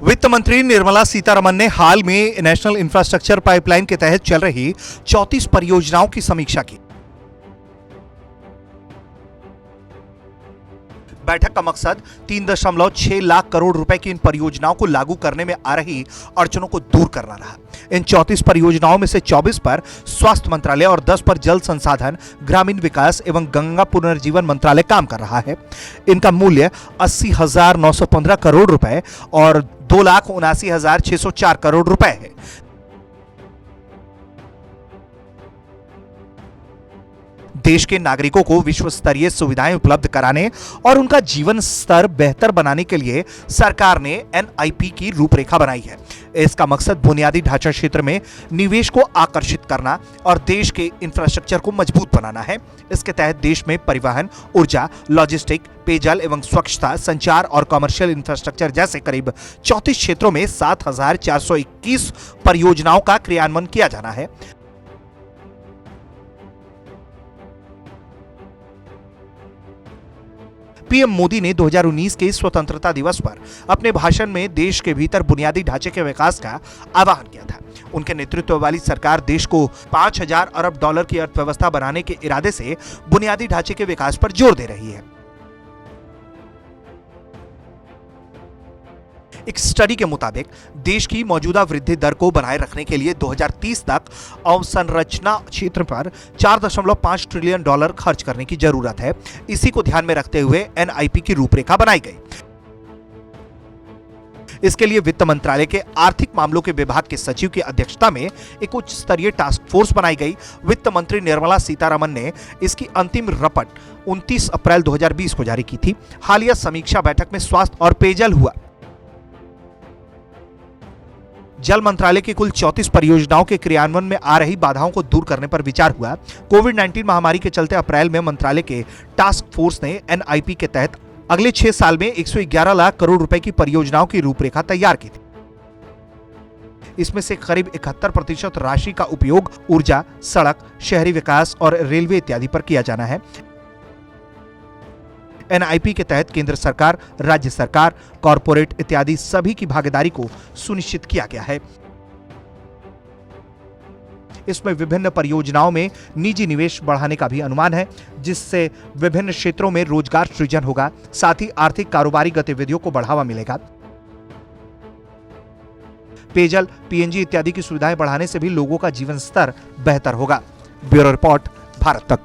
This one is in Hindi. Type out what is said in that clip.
वित्त मंत्री निर्मला सीतारमण ने हाल में नेशनल इंफ्रास्ट्रक्चर पाइपलाइन के तहत चल रही 34 परियोजनाओं की समीक्षा की। बैठक का मकसद 3.6 लाख करोड़ रुपए की इन परियोजनाओं को लागू करने में आ रही अड़चनों को दूर करना रहा। इन 34 परियोजनाओं में से 24 पर स्वास्थ्य मंत्रालय और 10 पर जल संसाधन, ग्रामीण विकास एवं गंगा पुनर्जीवन मंत्रालय काम कर रहा है। इनका मूल्य 80,915 करोड़ रुपए और 2,79,604 करोड़ रुपए है। देश के नागरिकों को विश्व स्तरीय सुविधाएं उपलब्ध कराने और उनका जीवन स्तर बेहतर बनाने के लिए सरकार ने एनआईपी की रूपरेखा बनाई है। इसका मकसद बुनियादी ढांचा क्षेत्र में निवेश को आकर्षित करना और देश के इंफ्रास्ट्रक्चर को मजबूत बनाना है। इसके तहत देश में परिवहन, ऊर्जा, लॉजिस्टिक, पेयजल एवं स्वच्छता, संचार और कमर्शियल इंफ्रास्ट्रक्चर जैसे करीब 34 क्षेत्रों में 7,421 परियोजनाओं का क्रियान्वयन किया जाना है। पीएम मोदी ने 2019 के स्वतंत्रता दिवस पर अपने भाषण में देश के भीतर बुनियादी ढांचे के विकास का आह्वान किया था। उनके नेतृत्व वाली सरकार देश को 5,000 अरब डॉलर की अर्थव्यवस्था बनाने के इरादे से बुनियादी ढांचे के विकास पर जोर दे रही है। एक स्टडी के मुताबिक देश की मौजूदा वृद्धि दर को बनाए रखने के लिए 2030 तक अवसंरचना क्षेत्र पर 4.5 ट्रिलियन डॉलर खर्च करने की जरूरत है। इसी को ध्यान में रखते हुए एनआईपी की रूपरेखा बनाई गई। इसके लिए वित्त मंत्रालय के आर्थिक मामलों के विभाग के सचिव की अध्यक्षता में एक उच्च स्तरीय टास्क फोर्स बनाई गई। वित्त मंत्री निर्मला सीतारमण ने इसकी अंतिम रपट 29 अप्रैल 2020 को जारी की थी। हालिया समीक्षा बैठक में स्वास्थ्य और पेयजल हुआ। जल मंत्रालय की कुल 34 परियोजनाओं के क्रियान्वयन में आ रही बाधाओं को दूर करने पर विचार हुआ। कोविड-19 महामारी के चलते अप्रैल में मंत्रालय के टास्क फोर्स ने एनआईपी के तहत अगले 6 साल में 111 लाख करोड़ रुपए की परियोजनाओं की रूपरेखा तैयार की थी। इसमें से करीब 71% राशि का उपयोग ऊर्जा, सड़क, शहरी विकास और रेलवे इत्यादि पर किया जाना है। एनआईपी के तहत केंद्र सरकार, राज्य सरकार, कॉरपोरेट इत्यादि सभी की भागीदारी को सुनिश्चित किया गया है। इसमें विभिन्न परियोजनाओं में निजी निवेश बढ़ाने का भी अनुमान है, जिससे विभिन्न क्षेत्रों में रोजगार सृजन होगा। साथ ही आर्थिक कारोबारी गतिविधियों को बढ़ावा मिलेगा। पेयजल, पीएनजी इत्यादि की सुविधाएं बढ़ाने से भी लोगों का जीवन स्तर बेहतर होगा। ब्यूरो रिपोर्ट, भारत तक।